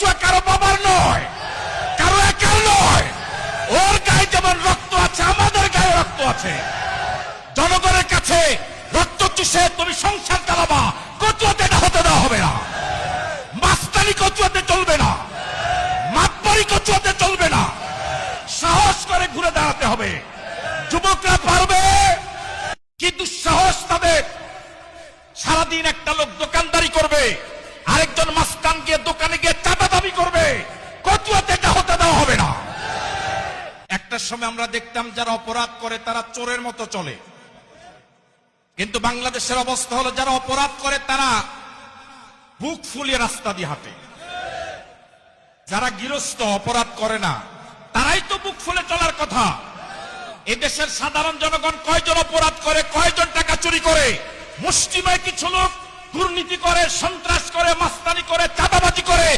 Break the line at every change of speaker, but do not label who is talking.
কচুয়া কারো বাবার নয়, কারো একার নয়। ওর গায়ে যেমন রক্ত আছে, আমাদের গায়ে রক্ত আছে। জনগণের কাছে রক্ত চুষে তুমি সংসার চালাবা, কচুয়াতে এটা হতে দেওয়া হবে না। মাস্তানি কচুয়াতে চলবে না, মাতবাড়ি কচুয়াতে চলবে না। সাহস করে ঘুরে দাঁড়াতে হবে। যুবকরা পারবে, কি দুঃসাহস তাদের। সারাদিন একটা লোক দোকানদারি করবে, আরেকজন মাস্তান গিয়ে দোকানে গিয়ে চাঁদা দাবি করবে। কচুয়াতে এটা হতে দেওয়া হবে না। একটা সময় আমরা দেখতাম যারা অপরাধ করে তারা চোরের মতো চলে, কিন্তু বাংলাদেশের অবস্থা হলো যারা অপরাধ করে তারা বুক ফুলিয়ে রাস্তা দিয়ে হাঁটে। যারা গৃহস্থ অপরাধ করে না তারাই তো বুক ফুলে চলার কথা। এদেশের সাধারণ জনগণ কয়জন অপরাধ করে, কয়জন টাকা চুরি করে? মুষ্টিমেয় কিছু লোক দুর্নীতি করে, সন্ত্রাস করে, মাস্তানি করে, চাঁদাবাজি করে।